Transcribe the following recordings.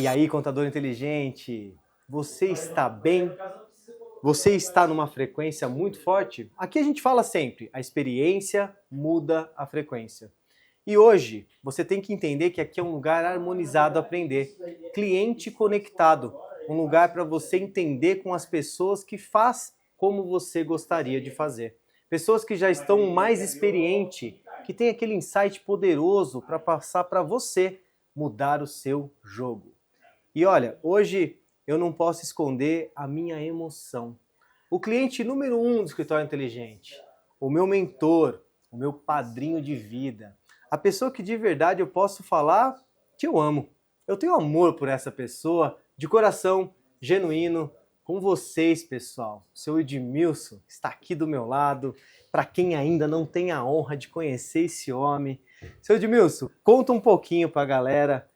E aí, contador inteligente, você está bem? Você está numa frequência muito forte? Aqui a gente fala sempre, a experiência muda a frequência. E hoje, você tem que entender que aqui é um lugar harmonizado a aprender, cliente conectado, um lugar para você entender com as pessoas que faz como você gostaria de fazer. Pessoas que já estão mais experientes, que tem aquele insight poderoso para passar para você mudar o seu jogo. E olha, hoje eu não posso esconder a minha emoção. O cliente número 1 do Escritório Inteligente, o meu mentor, o meu padrinho de vida, a pessoa que de verdade eu posso falar que eu amo. Eu tenho amor por essa pessoa, de coração, genuíno, com vocês, pessoal. O seu Edmilson está aqui do meu lado. Para quem ainda não tem a honra de conhecer esse homem. Seu Edmilson, conta um pouquinho para a galera.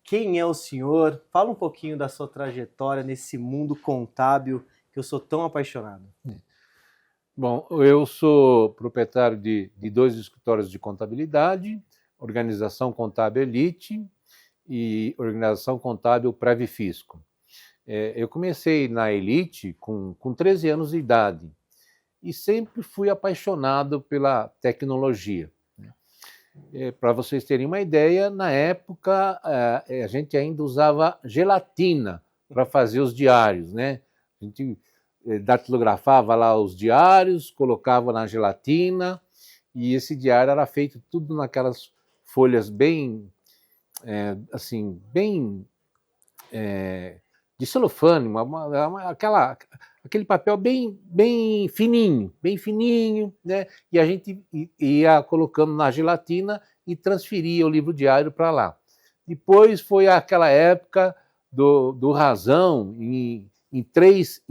Quem é o senhor? Fala um pouquinho da sua trajetória nesse mundo contábil que eu sou tão apaixonado. Bom, eu sou proprietário de 2 escritórios de contabilidade, Organização Contábil Elite e Organização Contábil Previfisco. Eu comecei na Elite com 13 anos de idade e sempre fui apaixonado pela tecnologia. Para vocês terem uma ideia, na época a gente ainda usava gelatina para fazer os diários, né? A gente datilografava lá os diários, colocava na gelatina e esse diário era feito tudo naquelas folhas bem, de celofane, aquele papel bem fininho, né? E a gente ia colocando na gelatina e transferia o livro diário para lá. Depois foi aquela época do rasão, em três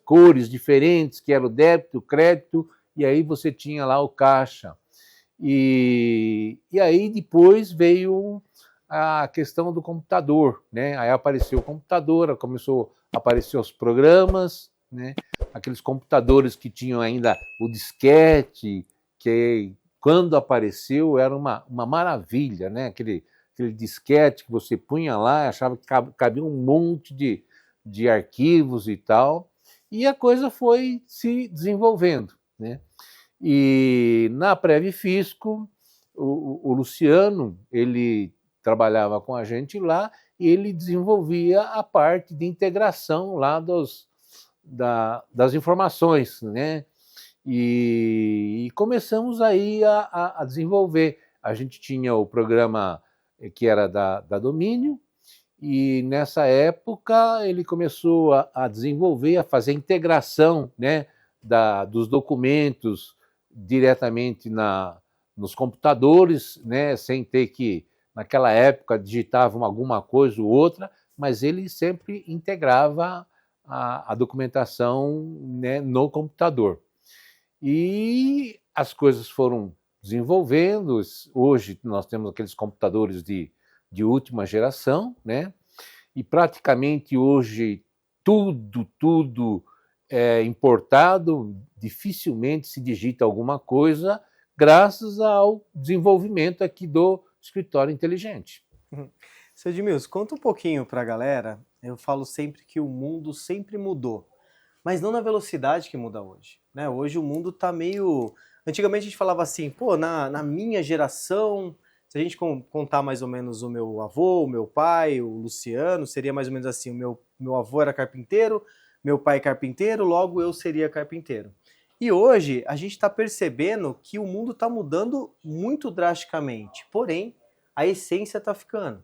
cores diferentes, que era o débito, o crédito, e aí você tinha lá o caixa. E aí depois veio a questão do computador, né? Aí apareceu o computador, começou a aparecer os programas, né? Aqueles computadores que tinham ainda o disquete, que quando apareceu era uma maravilha, né? Aquele disquete que você punha lá, achava que cabia um monte de arquivos e tal, e a coisa foi se desenvolvendo, né? E na Previfisco, o Luciano, ele trabalhava com a gente lá e ele desenvolvia a parte de integração lá das informações, né? E começamos aí a desenvolver. A gente tinha o programa que era da Domínio, e nessa época ele começou a desenvolver, a fazer a integração, né, dos documentos diretamente nos computadores, né, sem ter que, naquela época, digitavam alguma coisa ou outra, mas ele sempre integrava a documentação, né, no computador. E as coisas foram desenvolvendo. Hoje nós temos aqueles computadores de última geração, né? E praticamente hoje tudo é importado, dificilmente se digita alguma coisa, graças ao desenvolvimento aqui do escritório inteligente. Seu Edmilson, conta um pouquinho para a galera. Eu falo sempre que o mundo sempre mudou, mas não na velocidade que muda hoje, né? Hoje o mundo está meio... Antigamente a gente falava assim, pô, na minha geração, se a gente contar mais ou menos o meu avô, o meu pai, o Luciano, seria mais ou menos assim, o meu avô era carpinteiro, meu pai carpinteiro, logo eu seria carpinteiro. E hoje a gente está percebendo que o mundo está mudando muito drasticamente, porém a essência está ficando.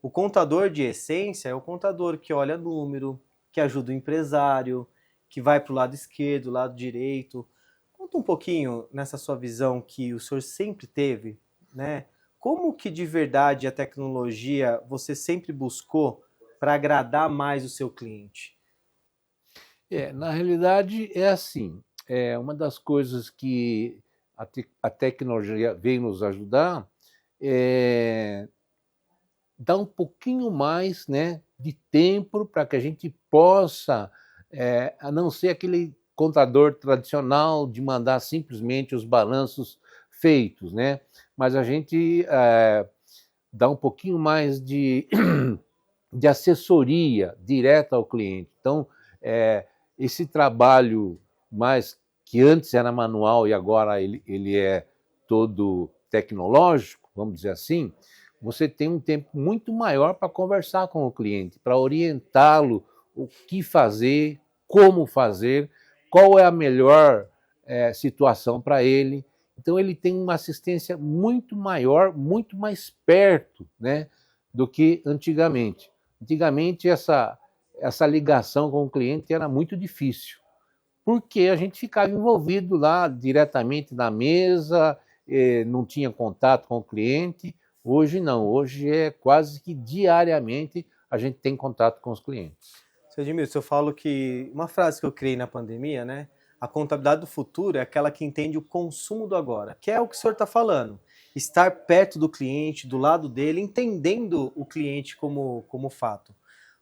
O contador de essência é o contador que olha número, que ajuda o empresário, que vai para o lado esquerdo, lado direito. Conta um pouquinho nessa sua visão que o senhor sempre teve, né? Como que de verdade a tecnologia você sempre buscou para agradar mais o seu cliente? Na realidade é assim, uma das coisas que a tecnologia veio nos ajudar é dar um pouquinho mais, né, de tempo para que a gente possa, a não ser aquele contador tradicional de mandar simplesmente os balanços feitos, né? Mas a gente dá um pouquinho mais de de assessoria direta ao cliente. Então, esse trabalho mais que antes era manual e agora ele é todo tecnológico, vamos dizer assim, você tem um tempo muito maior para conversar com o cliente, para orientá-lo o que fazer, como fazer, qual é a melhor situação para ele. Então ele tem uma assistência muito maior, muito mais perto, né, do que antigamente. Antigamente essa ligação com o cliente era muito difícil, porque a gente ficava envolvido lá diretamente na mesa, não tinha contato com o cliente. Hoje não, hoje é quase que diariamente a gente tem contato com os clientes. Seu Edmilson, eu falo que uma frase que eu criei na pandemia, né? A contabilidade do futuro é aquela que entende o consumo do agora, que é o que o senhor está falando. Estar perto do cliente, do lado dele, entendendo o cliente como fato.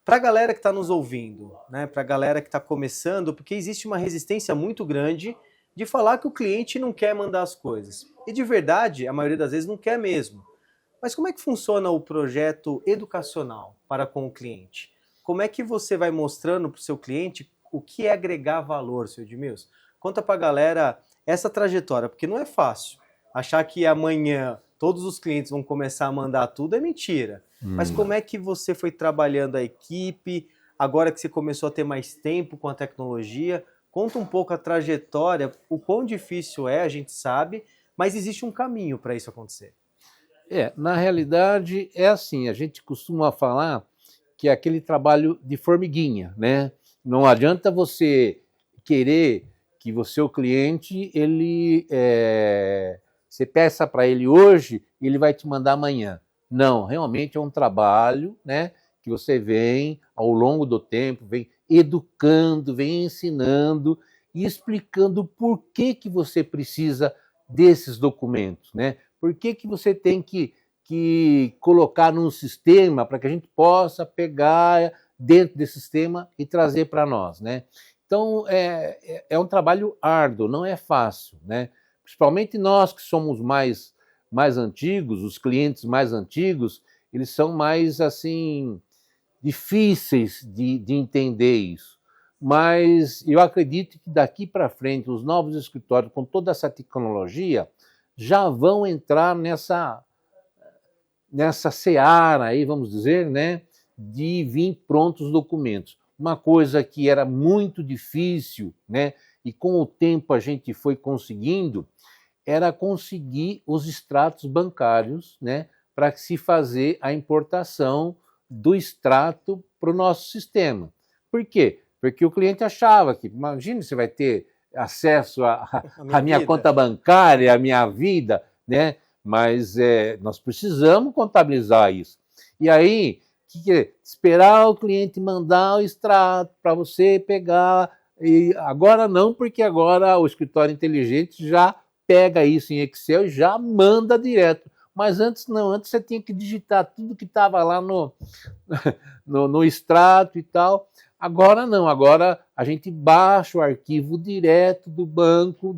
Para a galera que está nos ouvindo, né? Para a galera que está começando, porque existe uma resistência muito grande de falar que o cliente não quer mandar as coisas. E de verdade, a maioria das vezes não quer mesmo. Mas como é que funciona o projeto educacional para com o cliente? Como é que você vai mostrando para o seu cliente o que é agregar valor, seu Edmilson? Conta para a galera essa trajetória, porque não é fácil. Achar que amanhã todos os clientes vão começar a mandar tudo é mentira. Mas como é que você foi trabalhando a equipe, agora que você começou a ter mais tempo com a tecnologia? Conta um pouco a trajetória, o quão difícil é, a gente sabe, mas existe um caminho para isso acontecer. Na realidade é assim, a gente costuma falar que é aquele trabalho de formiguinha, né? Não adianta você querer que o seu cliente, você peça para ele hoje e ele vai te mandar amanhã. Não, realmente é um trabalho, né, que você vem ao longo do tempo, vem educando, vem ensinando e explicando por que você precisa desses documentos, né? Por que você tem que colocar num sistema para que a gente possa pegar dentro desse sistema e trazer para nós, né? Então, é um trabalho árduo, não é fácil, né? Principalmente nós que somos mais antigos, os clientes mais antigos, eles são mais, assim, difíceis de entender isso. Mas eu acredito que daqui para frente, os novos escritórios, com toda essa tecnologia, já vão entrar nessa seara aí, vamos dizer, né, de vir prontos documentos. Uma coisa que era muito difícil, né, e com o tempo a gente foi conseguindo, era conseguir os extratos bancários, né, para se fazer a importação do extrato para o nosso sistema. Por quê? Porque o cliente achava que, imagina, você vai ter acesso à minha conta bancária, à minha vida, né? Mas nós precisamos contabilizar isso. E aí, esperar o cliente mandar o extrato para você pegar. E agora não, porque agora o escritório inteligente já pega isso em Excel e já manda direto. Mas antes não, antes você tinha que digitar tudo que estava lá no extrato e tal. Agora não, agora a gente baixa o arquivo direto do banco,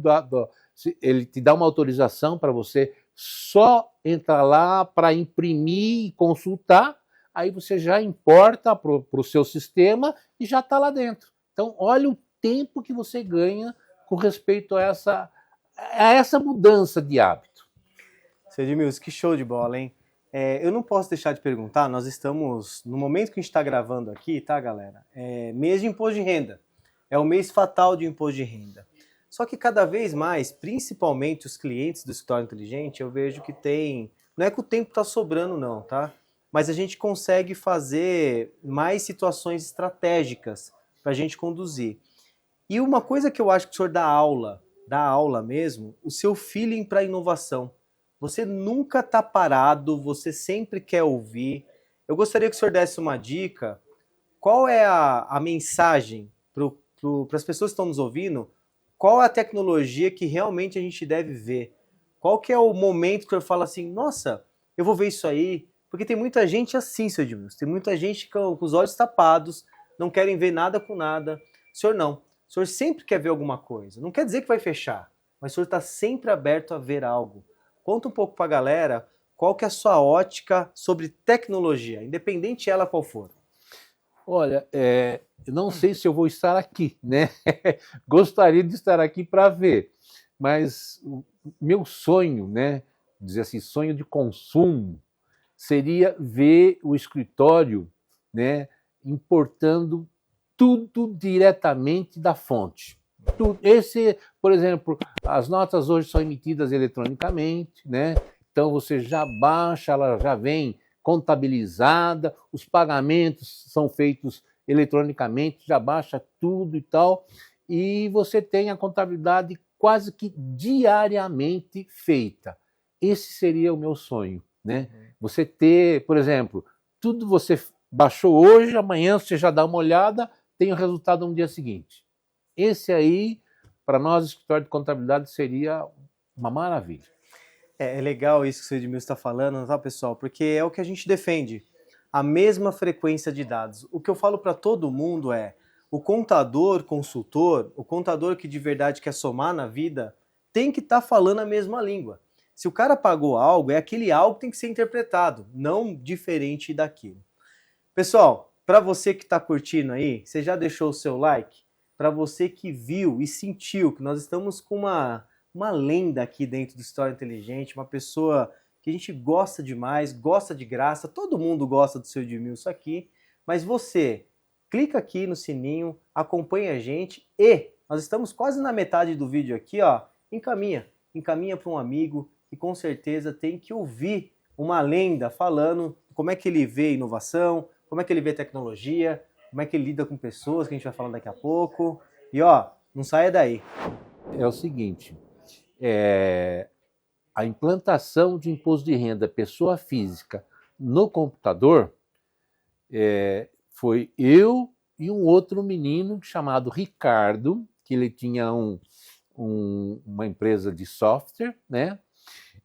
ele te dá uma autorização para você só entrar lá para imprimir e consultar, aí você já importa para o seu sistema e já está lá dentro. Então, olha o tempo que você ganha com respeito a essa mudança de hábito. Seu Edmilson, que show de bola, hein? Eu não posso deixar de perguntar, nós estamos, no momento que a gente está gravando aqui, tá, galera? Mês de imposto de renda. É o mês fatal de imposto de renda. Só que cada vez mais, principalmente os clientes do escritório inteligente, eu vejo que não é que o tempo está sobrando não, tá? Mas a gente consegue fazer mais situações estratégicas para a gente conduzir. E uma coisa que eu acho que o senhor dá aula mesmo, o seu feeling para a inovação. Você nunca está parado, você sempre quer ouvir. Eu gostaria que o senhor desse uma dica. Qual é a mensagem para as pessoas que estão nos ouvindo? Qual é a tecnologia que realmente a gente deve ver? Qual que é o momento que o senhor fala assim, nossa, eu vou ver isso aí? Porque tem muita gente assim, seu Edmilson. Tem muita gente com os olhos tapados, não querem ver nada com nada. O senhor não. O senhor sempre quer ver alguma coisa. Não quer dizer que vai fechar, mas o senhor está sempre aberto a ver algo. Conta um pouco para a galera qual que é a sua ótica sobre tecnologia, independente ela qual for. Olha, eu não sei se eu vou estar aqui, né? Gostaria de estar aqui para ver, mas o meu sonho, né, dizer assim, sonho de consumo, seria ver o escritório, né, importando tudo diretamente da fonte. Esse, por exemplo, as notas hoje são emitidas eletronicamente, né? Então você já baixa, ela já vem contabilizada, os pagamentos são feitos eletronicamente, já baixa tudo e tal, e você tem a contabilidade quase que diariamente feita. Esse seria o meu sonho, né? Você ter, por exemplo, tudo você baixou hoje, amanhã você já dá uma olhada, tem o resultado no dia seguinte. Esse aí, para nós, escritório de contabilidade, seria uma maravilha. É legal isso que o seu Edmilson está falando, tá, pessoal? Porque é o que a gente defende, a mesma frequência de dados. O que eu falo para todo mundo é, o contador, consultor, o contador que de verdade quer somar na vida, tem que estar falando a mesma língua. Se o cara pagou algo, é aquele algo que tem que ser interpretado, não diferente daquilo. Pessoal, para você que está curtindo aí, você já deixou o seu like? Para você que viu e sentiu que nós estamos com uma lenda aqui dentro do História Inteligente, uma pessoa que a gente gosta demais, gosta de graça, todo mundo gosta do seu Edmilson aqui, mas você, clica aqui no sininho, acompanha a gente e nós estamos quase na metade do vídeo aqui, ó, encaminha para um amigo que com certeza tem que ouvir uma lenda falando como é que ele vê inovação, como é que ele vê tecnologia, como é que ele lida com pessoas, que a gente vai falar daqui a pouco. E ó, não saia daí. É o seguinte, a implantação de imposto de renda pessoa física no computador foi eu e um outro menino chamado Ricardo, que ele tinha uma empresa de software, né?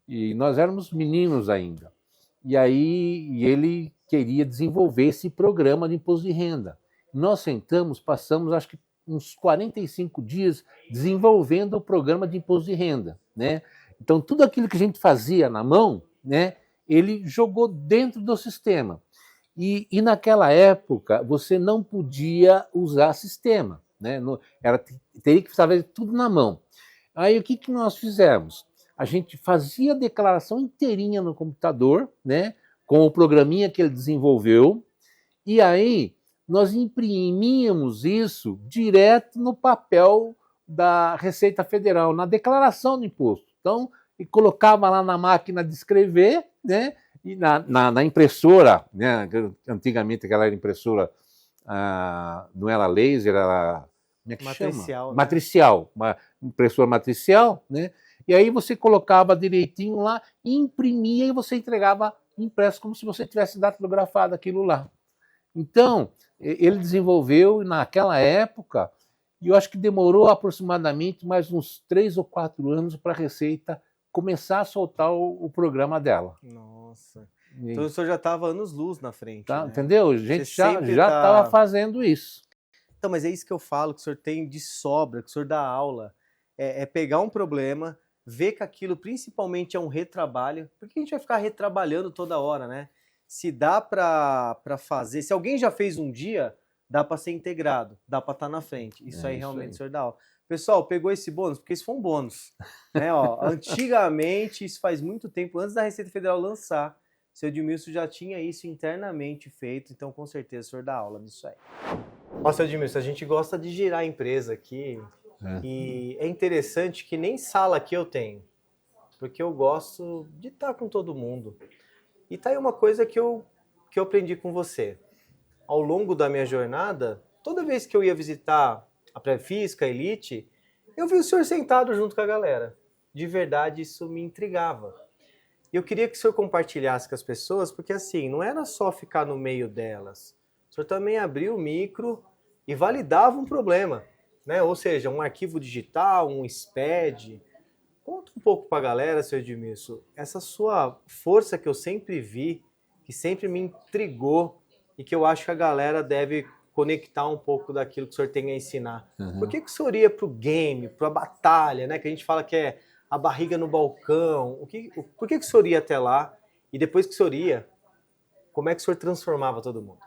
E nós éramos meninos ainda. E aí ele queria desenvolver esse programa de imposto de renda. Nós sentamos, passamos acho que uns 45 dias desenvolvendo o programa de imposto de renda, né? Então tudo aquilo que a gente fazia na mão, né, ele jogou dentro do sistema. E naquela época você não podia usar sistema, né? Teria que fazer tudo na mão. Aí o que nós fizemos? A gente fazia a declaração inteirinha no computador, né, com o programinha que ele desenvolveu, e aí nós imprimíamos isso direto no papel da Receita Federal, na declaração do imposto. Então, e colocava lá na máquina de escrever, né, e na impressora, né, antigamente aquela era impressora, não era laser, era... Como é que Matricial, chama? né? Matricial, uma impressora matricial, né? E aí você colocava direitinho lá, imprimia e você entregava impresso como se você tivesse datilografado aquilo lá. Então, ele desenvolveu naquela época, e eu acho que demorou aproximadamente mais uns 3 ou 4 anos para a Receita começar a soltar o programa dela. Nossa. Então o senhor já estava anos-luz na frente, tá, né? Entendeu? A gente já estava fazendo isso. Então, mas é isso que eu falo, que o senhor tem de sobra, que o senhor dá aula. É pegar um problema, ver que aquilo principalmente é um retrabalho. Por que a gente vai ficar retrabalhando toda hora, né? Se dá para fazer, se alguém já fez um dia, dá para ser integrado, dá para estar na frente. Isso aí realmente o senhor dá aula. Pessoal, pegou esse bônus? Porque isso foi um bônus. Né? Ó, antigamente, isso faz muito tempo, antes da Receita Federal lançar, o seu Edmilson já tinha isso internamente feito, então com certeza o senhor dá aula nisso aí. Nossa, Edmilson, a gente gosta de girar a empresa aqui e é interessante que nem sala aqui eu tenho, porque eu gosto de estar com todo mundo. E tá aí uma coisa que eu aprendi com você. Ao longo da minha jornada, toda vez que eu ia visitar a Pré-Física, a Elite, eu vi o senhor sentado junto com a galera. De verdade, isso me intrigava. E eu queria que o senhor compartilhasse com as pessoas, porque assim, não era só ficar no meio delas. O senhor também abriu o micro e validava um problema, né? Ou seja, um arquivo digital, um SPED. Conta um pouco para a galera, seu Edmilson, essa sua força que eu sempre vi, que sempre me intrigou e que eu acho que a galera deve conectar um pouco daquilo que o senhor tem a ensinar. Por que o senhor ia para o game, para a batalha, né? Que a gente fala que é a barriga no balcão. Por que o senhor ia até lá? E depois que o senhor ia, como é que o senhor transformava todo mundo?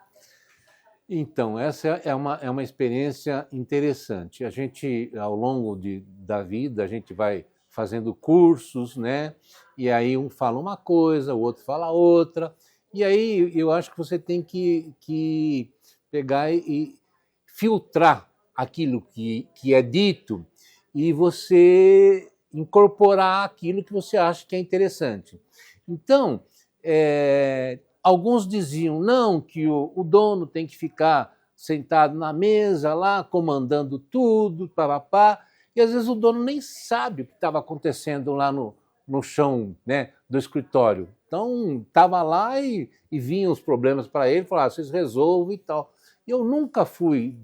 Então, essa é uma experiência interessante. A gente, ao longo da vida, a gente vai fazendo cursos, né? E aí um fala uma coisa, o outro fala outra. E aí eu acho que você tem que pegar e filtrar aquilo que é dito e você incorporar aquilo que você acha que é interessante. Então, alguns diziam, não, que o dono tem que ficar sentado na mesa lá, comandando tudo, papapá, e às vezes o dono nem sabe o que estava acontecendo lá no chão, né, do escritório. Então, estava lá e vinham os problemas para ele, falava, vocês resolvem e tal. Eu nunca fui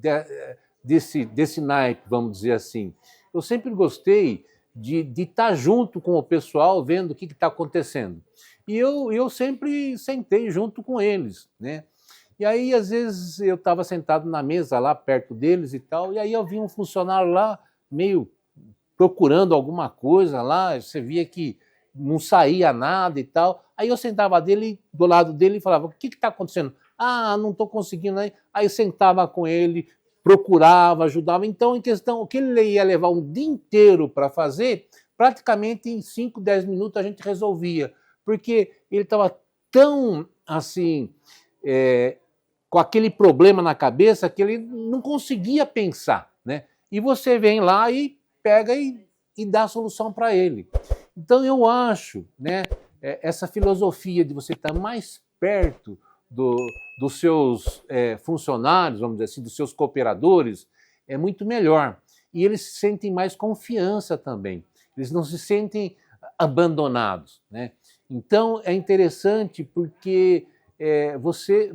desse naipe, vamos dizer assim. Eu sempre gostei de estar junto com o pessoal, vendo o que está acontecendo. E eu sempre sentei junto com eles, né? E aí, às vezes, eu estava sentado na mesa lá, perto deles e tal, e aí eu vi um funcionário lá, meio procurando alguma coisa lá, você via que não saía nada e tal. Aí eu sentava do lado dele e falava, o que está acontecendo? Ah, não estou conseguindo. Aí eu sentava com ele, procurava, ajudava. Então, em questão, o que ele ia levar um dia inteiro para fazer, praticamente em 5, 10 minutos a gente resolvia. Porque ele estava tão, assim, com aquele problema na cabeça que ele não conseguia pensar, né? E você vem lá e pega e dá a solução para ele. Então, eu acho, né, essa filosofia de você estar mais perto dos seus funcionários, vamos dizer assim, dos seus cooperadores, é muito melhor. E eles sentem mais confiança também. Eles não se sentem abandonados, né? Então, é interessante porque você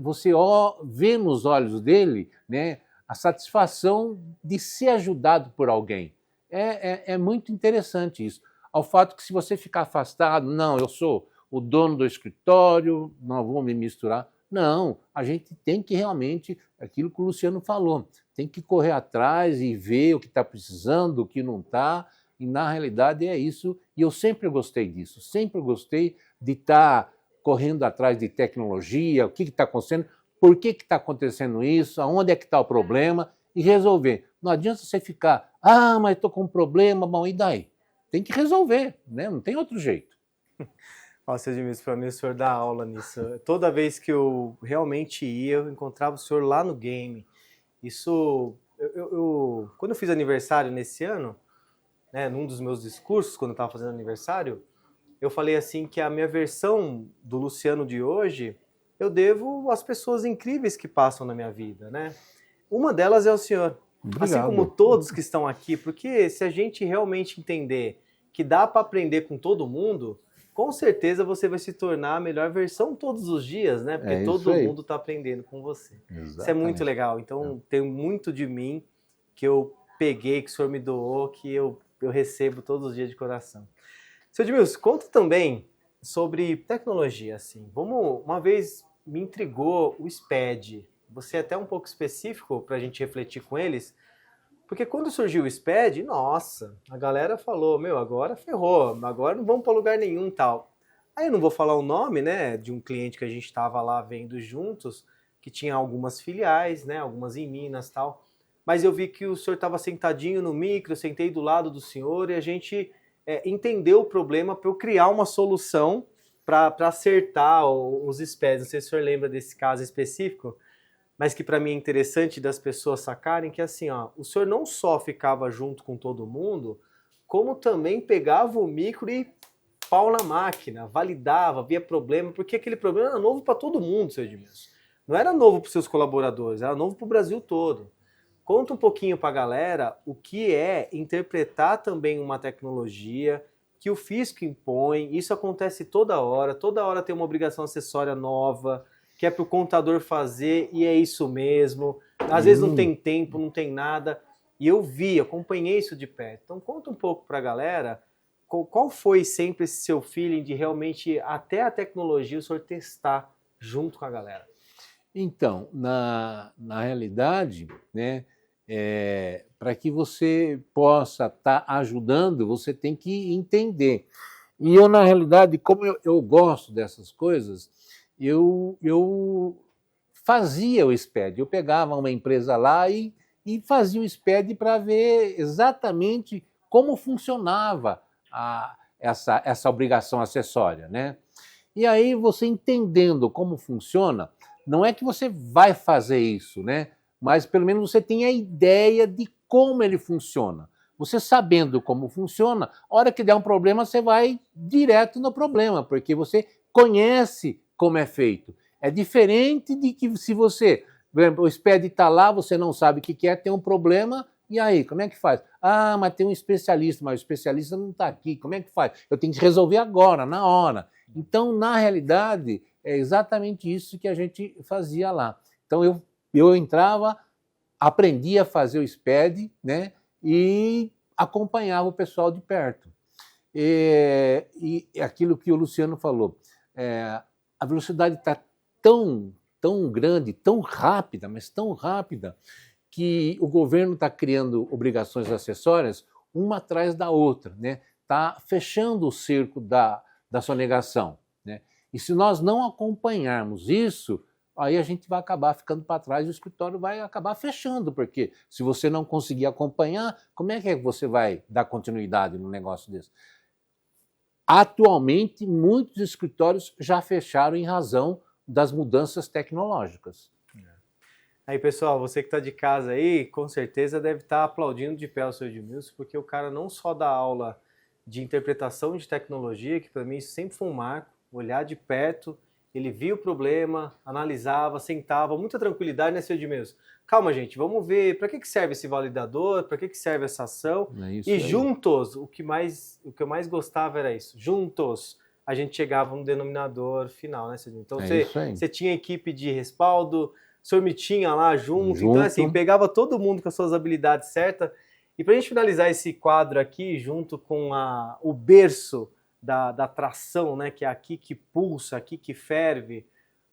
vê nos olhos dele, né, a satisfação de ser ajudado por alguém. É muito interessante isso. Ao fato que se você ficar afastado, não, eu sou o dono do escritório, não vou me misturar. Não, a gente tem que realmente, aquilo que o Luciano falou, tem que correr atrás e ver o que está precisando, o que não está, e na realidade é isso, e eu sempre gostei disso, sempre gostei de estar correndo atrás de tecnologia, o que está acontecendo, por que está acontecendo isso, aonde é que está o problema, e resolver. Não adianta você ficar, mas estou com um problema, bom, e daí? Tem que resolver, né? Não tem outro jeito. Nossa, Edmilson, para mim o senhor dá aula nisso. Toda vez que eu realmente ia, eu encontrava o senhor lá no game. Isso, quando eu fiz aniversário nesse ano, né, num dos meus discursos, quando eu estava fazendo aniversário, eu falei assim que a minha versão do Luciano de hoje, eu devo às pessoas incríveis que passam na minha vida, né? Uma delas é o senhor. Obrigado. Assim como todos que estão aqui, porque se a gente realmente entender que dá para aprender com todo mundo, com certeza você vai se tornar a melhor versão todos os dias, né? Porque todo mundo está aprendendo com você. Exatamente. Isso é muito legal. Então, tem muito de mim que eu peguei, que o senhor me doou, que eu recebo todos os dias de coração. Seu Edmilson, conta também sobre tecnologia, assim. Uma vez me intrigou o SPED. Você é até um pouco específico para a gente refletir com eles, porque quando surgiu o SPED, nossa, a galera falou, agora ferrou, agora não vamos para lugar nenhum tal. Aí eu não vou falar o nome, né, de um cliente que a gente estava lá vendo juntos, que tinha algumas filiais, né, algumas em Minas tal, mas eu vi que o senhor estava sentadinho no micro, eu sentei do lado do senhor e a gente entendeu o problema para eu criar uma solução para acertar os SPEDs. Não sei se o senhor lembra desse caso específico, mas que para mim é interessante das pessoas sacarem que assim, ó, o senhor não só ficava junto com todo mundo, como também pegava o micro e pau na máquina, validava, via problema, porque aquele problema era novo para todo mundo, seu Edmilson. Não era novo para os seus colaboradores, era novo para o Brasil todo. Conta um pouquinho para a galera o que é interpretar também uma tecnologia que o fisco impõe, isso acontece toda hora tem uma obrigação acessória nova, que é para o contador fazer, e é isso mesmo. Às vezes não tem tempo, não tem nada. E eu acompanhei isso de perto. Então conta um pouco para a galera qual foi sempre esse seu feeling de realmente, até a tecnologia, o senhor testar junto com a galera. Então, na realidade, né, para que você possa estar ajudando, você tem que entender. E eu, na realidade, como eu gosto dessas coisas, eu fazia o SPED. Eu pegava uma empresa lá e fazia o SPED para ver exatamente como funcionava essa obrigação acessória, né? E aí você entendendo como funciona, não é que você vai fazer isso, né? Mas pelo menos você tem a ideia de como ele funciona. Você sabendo como funciona, a hora que der um problema, você vai direto no problema, porque você conhece como é feito. É diferente de que se você, por exemplo, o SPED está lá, você não sabe o que é, tem um problema, e aí, como é que faz? Ah, mas tem um especialista, mas o especialista não está aqui, como é que faz? Eu tenho que resolver agora, na hora. Então, na realidade, é exatamente isso que a gente fazia lá. Então, eu entrava, aprendia a fazer o SPED, né, e acompanhava o pessoal de perto. E aquilo que o Luciano falou, a velocidade está tão grande, tão rápida, mas tão rápida, que o governo está criando obrigações acessórias uma atrás da outra, né? Está fechando o cerco da sonegação, né? E se nós não acompanharmos isso, aí a gente vai acabar ficando para trás e o escritório vai acabar fechando, porque se você não conseguir acompanhar, como é que você vai dar continuidade no negócio desse? Atualmente, muitos escritórios já fecharam em razão das mudanças tecnológicas. Aí, pessoal, você que está de casa aí, com certeza deve estar aplaudindo de pé o seu Edmilson, porque o cara não só dá aula de interpretação de tecnologia, que para mim isso sempre foi um marco, olhar de perto, ele via o problema, analisava, sentava, muita tranquilidade, né, seu Edmilson? Calma, gente, vamos ver para que serve esse validador, para que serve essa ação. E juntos, o que eu mais gostava era isso, juntos a gente chegava no denominador final, né, seu Edmilson? Então você tinha equipe de respaldo, o senhor me tinha lá junto, então assim, pegava todo mundo com as suas habilidades certas. E para a gente finalizar esse quadro aqui, junto com o berço da tração, né, que é aqui que pulsa, aqui que ferve,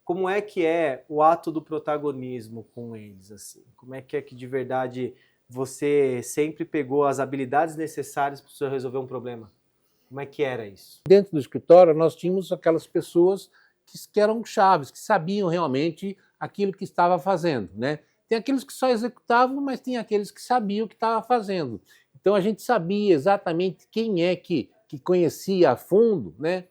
como é o ato do protagonismo com eles, assim? Como é que de verdade você sempre pegou as habilidades necessárias para o senhor resolver um problema? Como é que era isso? Dentro do escritório, nós tínhamos aquelas pessoas que eram chaves, que sabiam realmente aquilo que estava fazendo, né? Tem aqueles que só executavam, mas tem aqueles que sabiam o que estava fazendo. Então a gente sabia exatamente quem é que conhecia a fundo, né?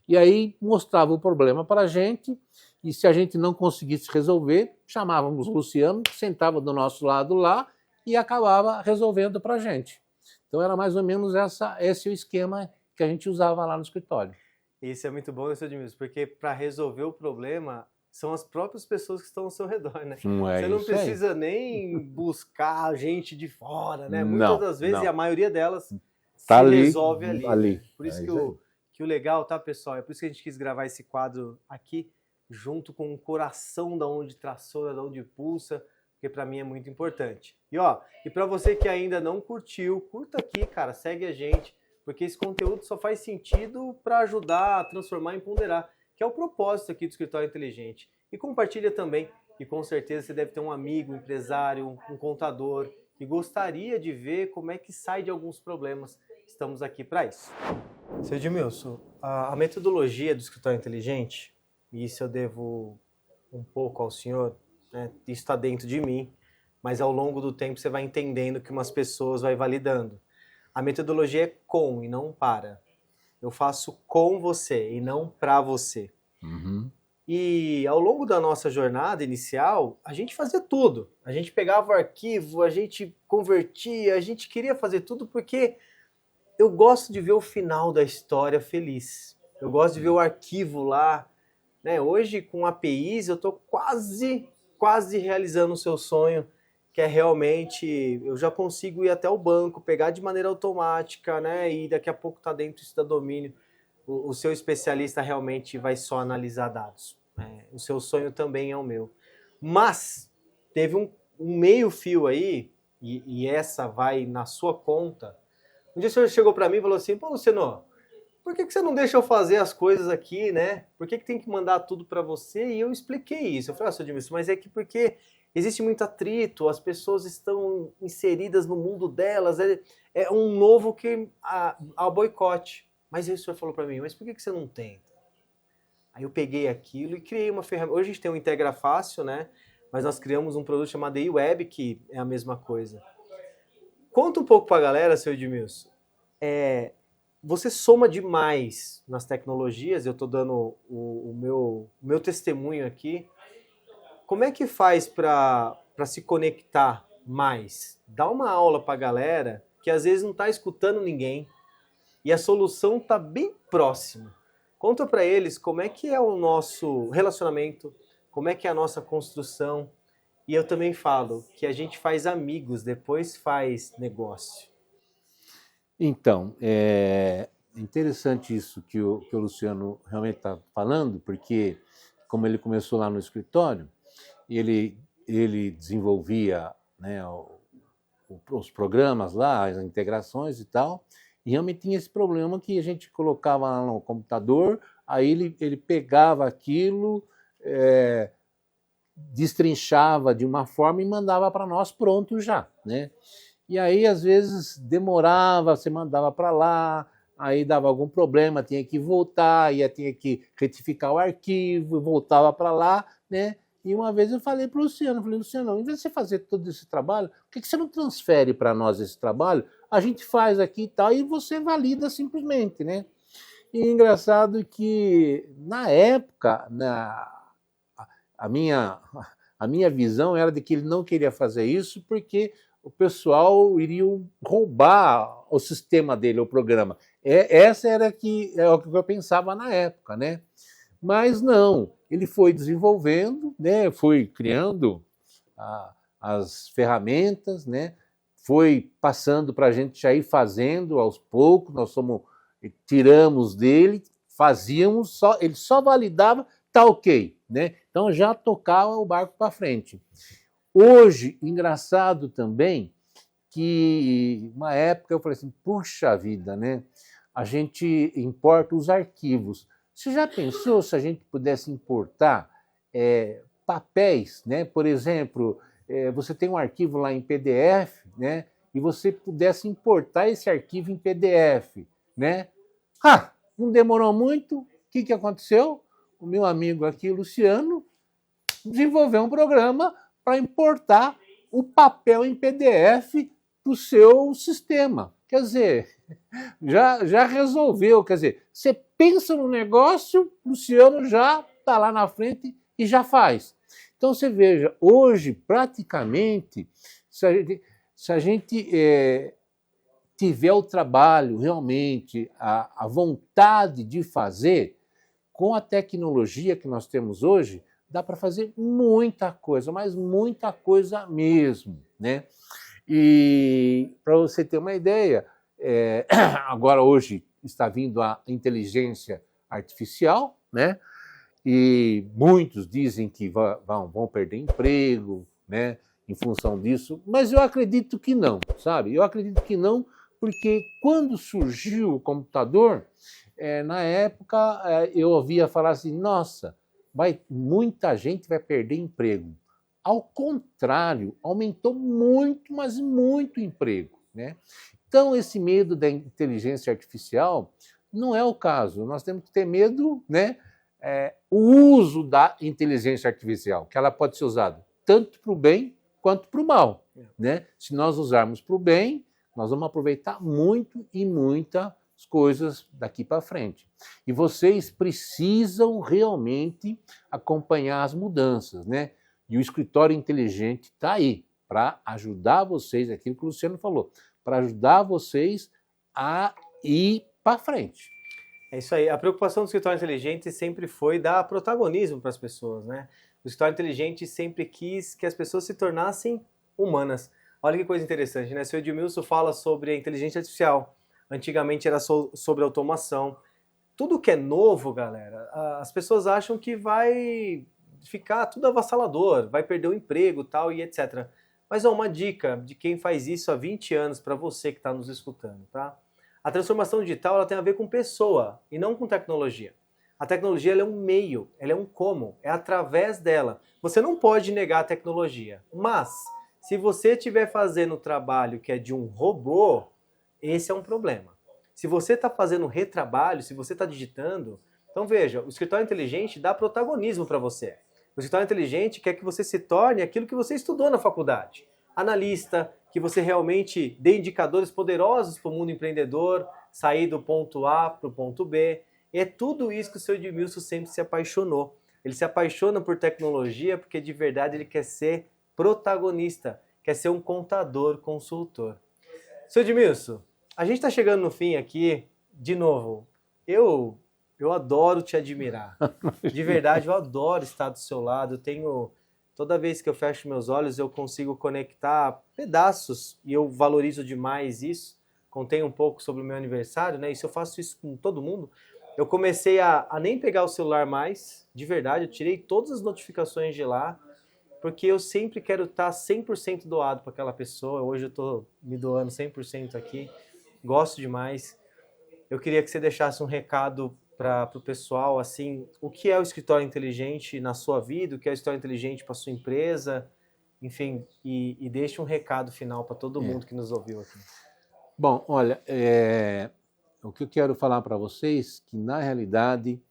E aí mostrava o problema para a gente, e se a gente não conseguisse resolver, chamávamos o Luciano, que sentava do nosso lado lá e acabava resolvendo para a gente. Então era mais ou menos esse o esquema que a gente usava lá no escritório. Isso é muito bom, né, seu Edmilson? Porque para resolver o problema, são as próprias pessoas que estão ao seu redor, né? Você não precisa nem buscar gente de fora, né? Muitas das vezes, e a maioria delas, se resolve ali. Né? Por isso que o legal, tá, pessoal? É por isso que a gente quis gravar esse quadro aqui, junto com o coração da onde traçou, da onde pulsa, porque para mim é muito importante. E para você que ainda não curtiu, curta aqui, cara, segue a gente, porque esse conteúdo só faz sentido para ajudar a transformar e ponderar, que é o propósito aqui do Escritório Inteligente. E compartilha também, e com certeza você deve ter um amigo, um empresário, um contador, que gostaria de ver como é que sai de alguns problemas. Estamos aqui para isso. Seu Edmilson, a metodologia do Escritório Inteligente, e isso eu devo um pouco ao senhor, né? Isso está dentro de mim, mas ao longo do tempo você vai entendendo que umas pessoas vai validando. A metodologia é com e não para. Eu faço com você e não para você. Uhum. E ao longo da nossa jornada inicial, a gente fazia tudo. A gente pegava o arquivo, a gente convertia, a gente queria fazer tudo porque eu gosto de ver o final da história feliz. Eu gosto de ver o arquivo lá. Né? Hoje, com APIs, eu estou quase realizando o seu sonho, que é realmente, eu já consigo ir até o banco, pegar de maneira automática, né? E daqui a pouco está dentro isso da domínio. O seu especialista realmente vai só analisar dados. O seu sonho também é o meu. Mas teve um meio fio aí, e essa vai na sua conta. Um dia o senhor chegou para mim e falou assim, pô, Luciano, por que você não deixa eu fazer as coisas aqui, né? Por que tem que mandar tudo para você? E eu expliquei isso. Eu falei, seu Edmilson, mas é que porque existe muito atrito, as pessoas estão inseridas no mundo delas, é um novo que a boicote. Mas aí o senhor falou para mim, mas por que você não tenta? Aí eu peguei aquilo e criei uma ferramenta. Hoje a gente tem o Integra Fácil, né? Mas nós criamos um produto chamado eWeb, que é a mesma coisa. Conta um pouco para a galera, seu Edmilson. Você soma demais nas tecnologias, eu estou dando o meu testemunho aqui. Como é que faz para se conectar mais? Dá uma aula para a galera que às vezes não está escutando ninguém e a solução está bem próxima. Conta para eles como é que é o nosso relacionamento, como é que é a nossa construção. E eu também falo que a gente faz amigos, depois faz negócio. Então, é interessante isso que o Luciano realmente está falando, porque como ele começou lá no escritório, ele desenvolvia, né, os programas lá, as integrações e tal, e realmente tinha esse problema que a gente colocava lá no computador, aí ele pegava aquilo, destrinchava de uma forma e mandava para nós pronto já, né? E aí, às vezes, demorava, você mandava para lá, aí dava algum problema, tinha que voltar, tinha que retificar o arquivo, voltava para lá, né? E uma vez eu falei para o Luciano, Luciano, em vez de você fazer todo esse trabalho, por que você não transfere para nós esse trabalho? A gente faz aqui e tal, e você valida simplesmente, né? E engraçado que, na época, a minha visão era de que ele não queria fazer isso porque o pessoal iria roubar o sistema dele, o programa. Essa era o que eu pensava na época, né? Mas não, ele foi desenvolvendo, né? Foi criando as ferramentas, né? Foi passando para a gente já ir fazendo aos poucos, tiramos dele, fazíamos, ele só validava, tá ok, né? Então já tocava o barco para frente. Hoje, engraçado também, que uma época eu falei assim, puxa vida, né? A gente importa os arquivos. Você já pensou se a gente pudesse importar papéis, né? Por exemplo, você tem um arquivo lá em PDF, né? E você pudesse importar esse arquivo em PDF, né? Não demorou muito. O que aconteceu? O meu amigo aqui, Luciano, desenvolveu um programa para importar o papel em PDF para o seu sistema. Quer dizer, já resolveu. Quer dizer, você pensa no negócio, o Luciano já está lá na frente e já faz. Então você veja, hoje praticamente, se a gente tiver o trabalho realmente, a vontade de fazer, com a tecnologia que nós temos hoje, dá para fazer muita coisa, mas muita coisa mesmo, né? E para você ter uma ideia, agora hoje está vindo a inteligência artificial, né? E muitos dizem que vão perder emprego, né? Em função disso, mas eu acredito que não, sabe? Eu acredito que não, porque quando surgiu o computador, na época eu ouvia falar assim, nossa, muita gente vai perder emprego. Ao contrário, aumentou muito, mas muito o emprego, né? Então, esse medo da inteligência artificial não é o caso. Nós temos que ter medo, né? O uso da inteligência artificial, que ela pode ser usada tanto para o bem quanto para o mal, né? Se nós usarmos para o bem, nós vamos aproveitar muito e muitas coisas daqui para frente. E vocês precisam realmente acompanhar as mudanças, né? E o escritório inteligente está aí para ajudar vocês, aquilo que o Luciano falou, para ajudar vocês a ir para frente. É isso aí. A preocupação do escritório inteligente sempre foi dar protagonismo para as pessoas, né? O escritório inteligente sempre quis que as pessoas se tornassem humanas. Olha que coisa interessante, né? O seu Edmilson fala sobre a inteligência artificial. Antigamente era sobre automação. Tudo que é novo, galera, as pessoas acham que vai ficar tudo avassalador, vai perder o emprego, tal e etc. Mas uma dica de quem faz isso há 20 anos para você que está nos escutando, tá? A transformação digital ela tem a ver com pessoa e não com tecnologia. A tecnologia ela é um meio, ela é um como, é através dela. Você não pode negar a tecnologia, mas se você estiver fazendo o trabalho que é de um robô, esse é um problema. Se você está fazendo retrabalho, se você está digitando, Então veja, o escritório inteligente dá protagonismo para você. O escritório inteligente quer que você se torne aquilo que você estudou na faculdade. Analista, que você realmente dê indicadores poderosos para o mundo empreendedor, sair do ponto A para o ponto B. E é tudo isso que o seu Edmilson sempre se apaixonou. Ele se apaixona por tecnologia porque de verdade ele quer ser protagonista, quer ser um contador, consultor. Seu Edmilson, a gente está chegando no fim aqui, de novo, eu adoro te admirar. De verdade, eu adoro estar do seu lado. Toda vez que eu fecho meus olhos, eu consigo conectar pedaços e eu valorizo demais isso. Contei um pouco sobre o meu aniversário, né? E se eu faço isso com todo mundo, eu comecei a nem pegar o celular mais, de verdade, eu tirei todas as notificações de lá, porque eu sempre quero estar 100% doado para aquela pessoa. Hoje eu estou me doando 100% aqui, gosto demais. Eu queria que você deixasse um recado para o pessoal, assim, o que é o escritório inteligente na sua vida, o que é o escritório inteligente para sua empresa, enfim, e deixe um recado final para todo mundo que nos ouviu aqui. Bom, olha, o que eu quero falar para vocês que, na realidade,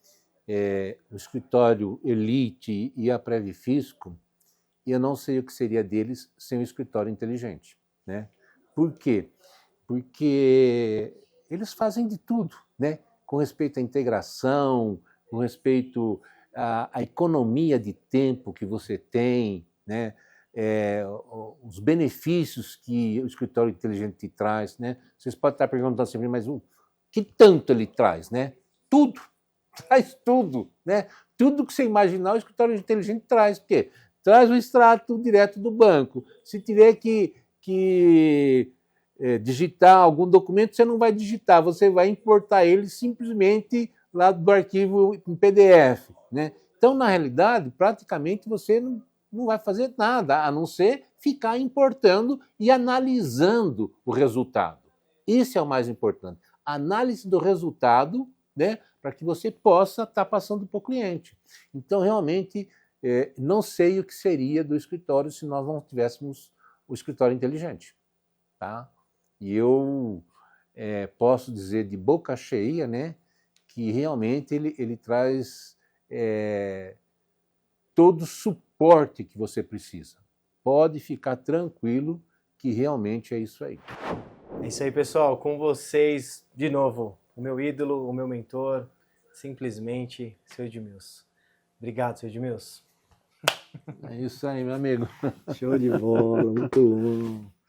o escritório Elite e a Previfisco, eu não sei o que seria deles sem o escritório inteligente, né? Por quê? Porque eles fazem de tudo, né? Com respeito à integração, com respeito à economia de tempo que você tem, né? Os benefícios que o escritório inteligente te traz, né? Vocês podem estar perguntando assim, mas o que tanto ele traz, né? Tudo, traz tudo, né? Tudo que você imaginar o escritório inteligente traz, porque traz o extrato direto do banco. Se tiver que digitar algum documento, você não vai digitar, você vai importar ele simplesmente lá do arquivo em PDF, né? Então, na realidade, praticamente você não vai fazer nada, a não ser ficar importando e analisando o resultado. Isso é o mais importante. Análise do resultado, né, para que você possa estar passando para o cliente. Então, realmente, não sei o que seria do escritório se nós não tivéssemos o escritório inteligente. Tá? E eu posso dizer de boca cheia, né, que realmente ele traz todo o suporte que você precisa. Pode ficar tranquilo que realmente é isso aí. É isso aí, pessoal. Com vocês, de novo, o meu ídolo, o meu mentor, simplesmente seu Edmilson. Obrigado, seu Edmilson. É isso aí, meu amigo. Show de bola, muito bom.